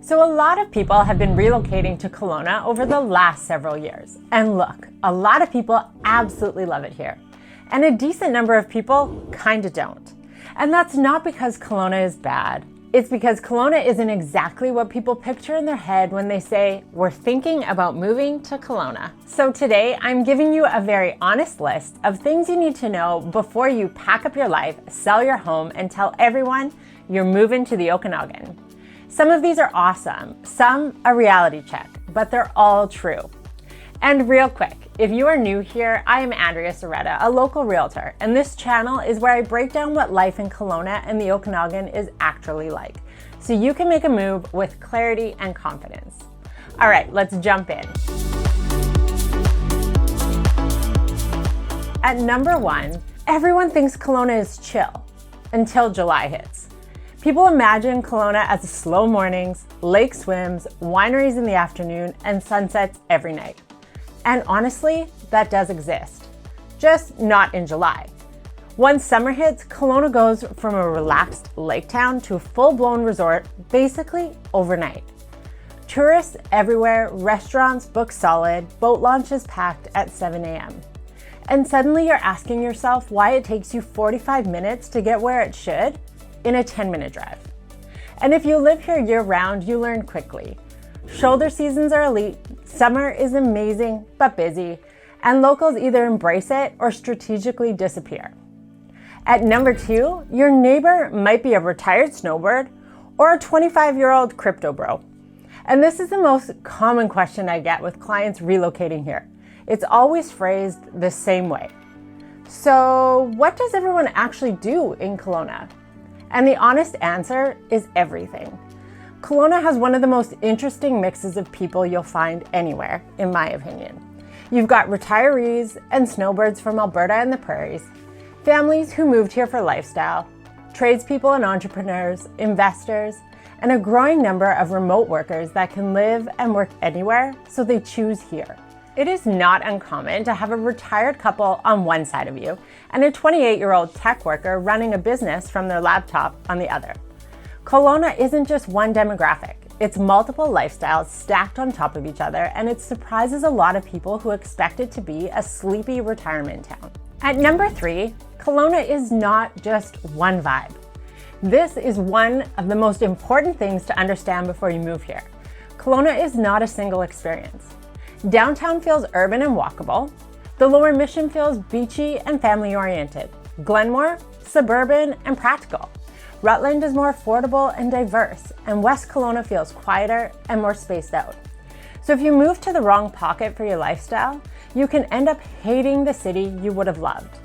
So a lot of people have been relocating to Kelowna over the last several years. And look, a lot of people absolutely love it here. And a decent number of people kinda don't. And that's not because Kelowna is bad. It's because Kelowna isn't exactly what people picture in their head when they say, we're thinking about moving to Kelowna. So today, I'm giving you a very honest list of things you need to know before you pack up your life, sell your home, and tell everyone you're moving to the Okanagan. Some of these are awesome, some a reality check, but they're all true. And real quick, if you are new here, I am Andrea, a local realtor, and this channel is where I break down what life in Kelowna and the Okanagan is actually like, so you can make a move with clarity and confidence. All right, let's jump in. At number 1, everyone thinks Kelowna is chill until July hits. People imagine Kelowna as slow mornings, lake swims, wineries in the afternoon, and sunsets every night. And honestly, that does exist, just not in July. Once summer hits, Kelowna goes from a relaxed lake town to a full-blown resort basically overnight. Tourists everywhere, restaurants book solid, boat launches packed at 7 a.m. And suddenly you're asking yourself why it takes you 45 minutes to get where it should in a 10-minute drive. And if you live here year-round, you learn quickly. Shoulder seasons are elite, summer is amazing but busy, and locals either embrace it or strategically disappear. At number 2, your neighbor might be a retired snowbird or a 25-year-old crypto bro. And this is the most common question I get with clients relocating here. It's always phrased the same way. So what does everyone actually do in Kelowna? And the honest answer is everything. Kelowna has one of the most interesting mixes of people you'll find anywhere, in my opinion. You've got retirees and snowbirds from Alberta and the prairies, families who moved here for lifestyle, tradespeople and entrepreneurs, investors, and a growing number of remote workers that can live and work anywhere, so they choose here. It is not uncommon to have a retired couple on one side of you and a 28-year-old tech worker running a business from their laptop on the other. Kelowna isn't just one demographic. It's multiple lifestyles stacked on top of each other, and it surprises a lot of people who expect it to be a sleepy retirement town. At number 3, Kelowna is not just one vibe. This is one of the most important things to understand before you move here. Kelowna is not a single experience. Downtown feels urban and walkable. The Lower Mission feels beachy and family-oriented. Glenmore, suburban and practical. Rutland is more affordable and diverse, and West Kelowna feels quieter and more spaced out. So if you move to the wrong pocket for your lifestyle, you can end up hating the city you would have loved,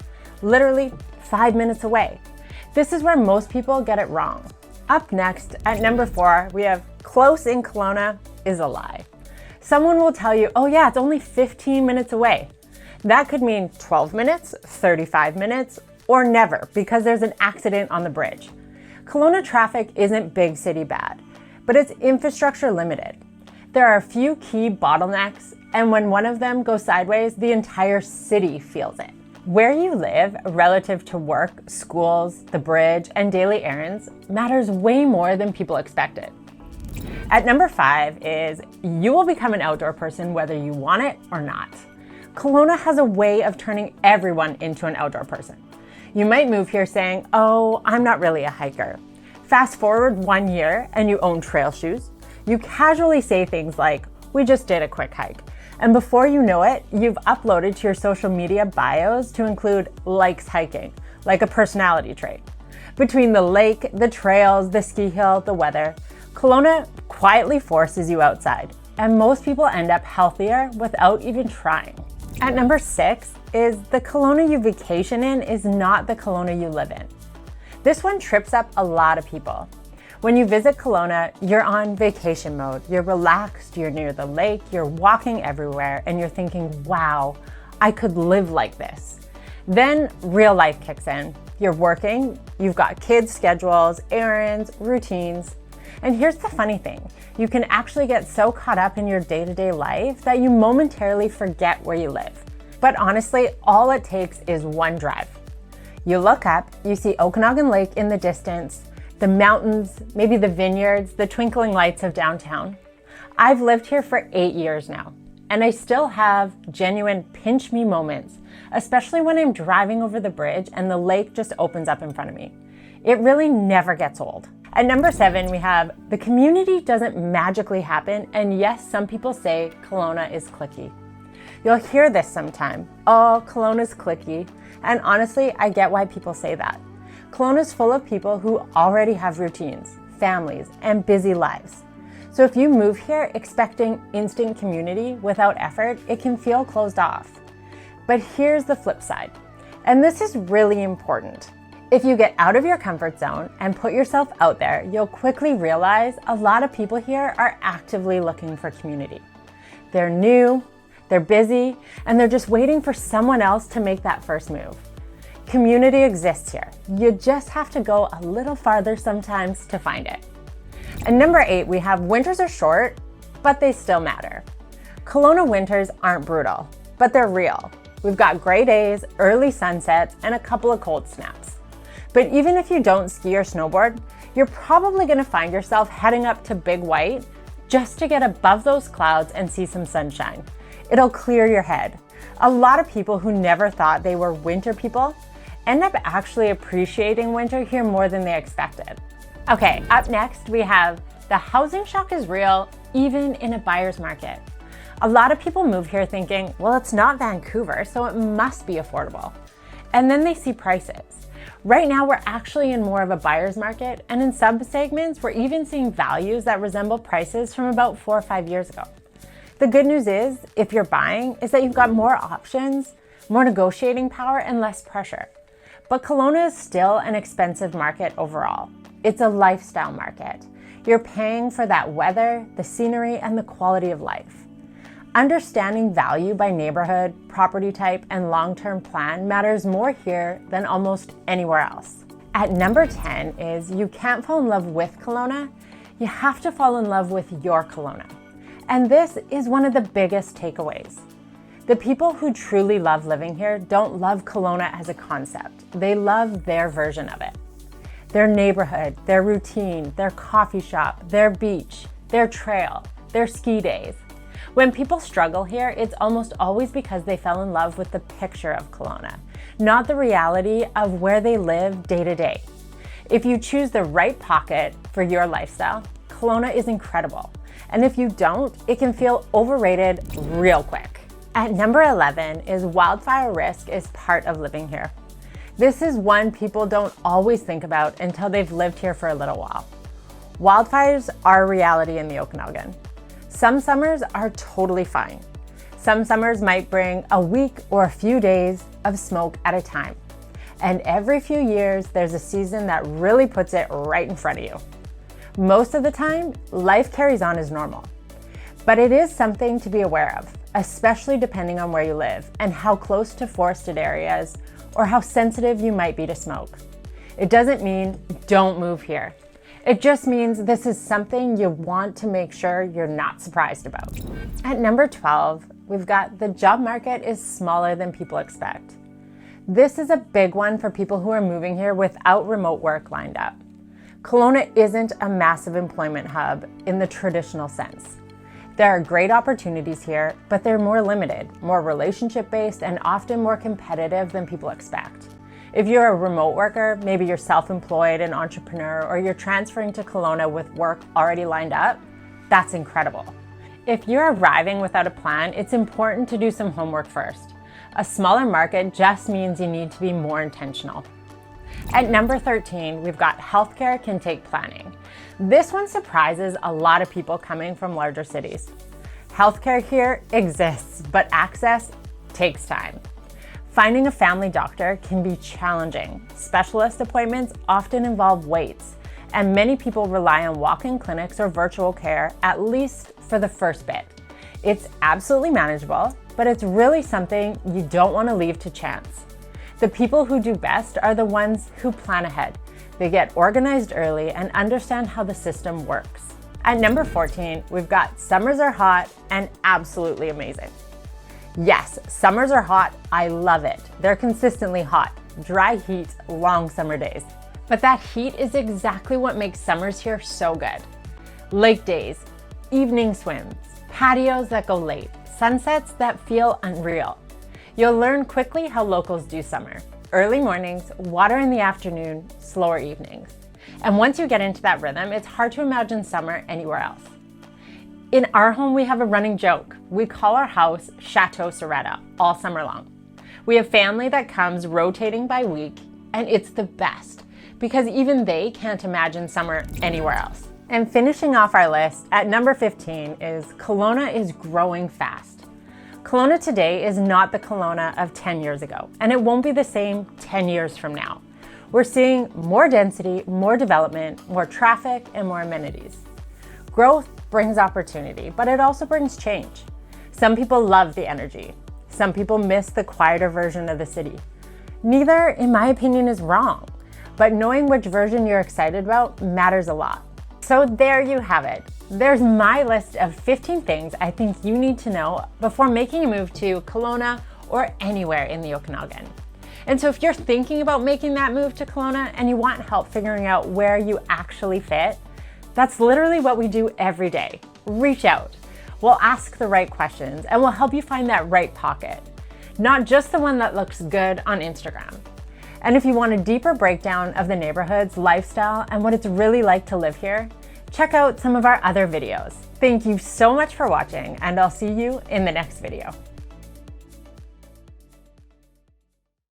literally 5 minutes away. This is where most people get it wrong. Up next, at number 4, we have close in Kelowna is a lie. Someone will tell you, oh yeah, it's only 15 minutes away. That could mean 12 minutes, 35 minutes, or never, because there's an accident on the bridge. Kelowna traffic isn't big city bad, but it's infrastructure limited. There are a few key bottlenecks, and when one of them goes sideways, the entire city feels it. Where you live relative to work, schools, the bridge, and daily errands matters way more than people expected. At number 5 is you will become an outdoor person whether you want it or not. Kelowna has a way of turning everyone into an outdoor person. You might move here saying, oh, I'm not really a hiker. Fast forward 1 year and you own trail shoes. You casually say things like, we just did a quick hike. And before you know it, you've uploaded to your social media bios to include likes hiking, like a personality trait. Between the lake, the trails, the ski hill, the weather, Kelowna quietly forces you outside, and most people end up healthier without even trying. At number 6 is the Kelowna you vacation in is not the Kelowna you live in. This one trips up a lot of people. When you visit Kelowna, you're on vacation mode. You're relaxed, you're near the lake, you're walking everywhere, and you're thinking, wow, I could live like this. Then real life kicks in. You're working, you've got kids' schedules, errands, routines. And here's the funny thing, you can actually get so caught up in your day-to-day life that you momentarily forget where you live. But honestly, all it takes is one drive. You look up, you see Okanagan Lake in the distance, The mountains, maybe the vineyards, the twinkling lights of downtown. I've lived here for 8 years now, and I still have genuine pinch me moments, especially when I'm driving over the bridge and the lake just opens up in front of me. It really never gets old. At number 7, we have the community doesn't magically happen, and yes, some people say Kelowna is cliquey. You'll hear this sometime. Oh, Kelowna's cliquey. And honestly, I get why people say that. Kelowna is full of people who already have routines, families, and busy lives. So if you move here expecting instant community without effort, it can feel closed off. But here's the flip side, and this is really important. If you get out of your comfort zone and put yourself out there, you'll quickly realize a lot of people here are actively looking for community. They're new, they're busy, and they're just waiting for someone else to make that first move. Community exists here. You just have to go a little farther sometimes to find it. And number 8, we have winters are short, but they still matter. Kelowna winters aren't brutal, but they're real. We've got gray days, early sunsets, and a couple of cold snaps. But even if you don't ski or snowboard, you're probably gonna find yourself heading up to Big White just to get above those clouds and see some sunshine. It'll clear your head. A lot of people who never thought they were winter people end up actually appreciating winter here more than they expected. Okay, up next we have the housing shock is real, even in a buyer's market. A lot of people move here thinking, well, it's not Vancouver, so it must be affordable. And then they see prices. Right now, we're actually in more of a buyer's market, and in some segments, we're even seeing values that resemble prices from about 4 or 5 years ago. The good news is, if you're buying, is that you've got more options, more negotiating power, and less pressure. But Kelowna is still an expensive market overall. It's a lifestyle market. You're paying for that weather, the scenery, and the quality of life. Understanding value by neighborhood, property type, and long-term plan matters more here than almost anywhere else. At number 10 is you can't fall in love with Kelowna, you have to fall in love with your Kelowna. And this is one of the biggest takeaways. The people who truly love living here don't love Kelowna as a concept. They love their version of it. Their neighborhood, their routine, their coffee shop, their beach, their trail, their ski days. When people struggle here, it's almost always because they fell in love with the picture of Kelowna, not the reality of where they live day to day. If you choose the right pocket for your lifestyle, Kelowna is incredible. And if you don't, it can feel overrated real quick. At number 11 is wildfire risk is part of living here. This is one people don't always think about until they've lived here for a little while. Wildfires are a reality in the Okanagan. Some summers are totally fine. Some summers might bring a week or a few days of smoke at a time. And every few years, there's a season that really puts it right in front of you. Most of the time, life carries on as normal. But it is something to be aware of, especially depending on where you live and how close to forested areas or how sensitive you might be to smoke. It doesn't mean don't move here. It just means this is something you want to make sure you're not surprised about. At number 12, we've got the job market is smaller than people expect. This is a big one for people who are moving here without remote work lined up. Kelowna isn't a massive employment hub in the traditional sense. There are great opportunities here, but they're more limited, more relationship-based, and often more competitive than people expect. If you're a remote worker, maybe you're self-employed, an entrepreneur, or you're transferring to Kelowna with work already lined up, that's incredible. If you're arriving without a plan, it's important to do some homework first. A smaller market just means you need to be more intentional. At number 13, we've got healthcare can take planning. This one surprises a lot of people coming from larger cities. Healthcare here exists, but access takes time. Finding a family doctor can be challenging. Specialist appointments often involve waits, and many people rely on walk-in clinics or virtual care, at least for the first bit. It's absolutely manageable, but it's really something you don't want to leave to chance. The people who do best are the ones who plan ahead. They get organized early and understand how the system works. At number 14, we've got summers are hot and absolutely amazing. Yes, summers are hot. I love it. They're consistently hot. Dry heat, long summer days. But that heat is exactly what makes summers here so good. Lake days, evening swims, patios that go late, sunsets that feel unreal. You'll learn quickly how locals do summer. Early mornings, water in the afternoon, slower evenings. And once you get into that rhythm, it's hard to imagine summer anywhere else. In our home, we have a running joke. We call our house Chateau Soretta all summer long. We have family that comes rotating by week, and it's the best because even they can't imagine summer anywhere else. And finishing off our list at number 15 is Kelowna is growing fast. Kelowna today is not the Kelowna of 10 years ago, and it won't be the same 10 years from now. We're seeing more density, more development, more traffic, and more amenities. Growth brings opportunity, but it also brings change. Some people love the energy. Some people miss the quieter version of the city. Neither, in my opinion, is wrong, but knowing which version you're excited about matters a lot. So there you have it. There's my list of 15 things I think you need to know before making a move to Kelowna or anywhere in the Okanagan. And so if you're thinking about making that move to Kelowna and you want help figuring out where you actually fit, that's literally what we do every day. Reach out. We'll ask the right questions and we'll help you find that right pocket, not just the one that looks good on Instagram. And if you want a deeper breakdown of the neighborhood's lifestyle and what it's really like to live here, check out some of our other videos. Thank you so much for watching, and I'll see you in the next video.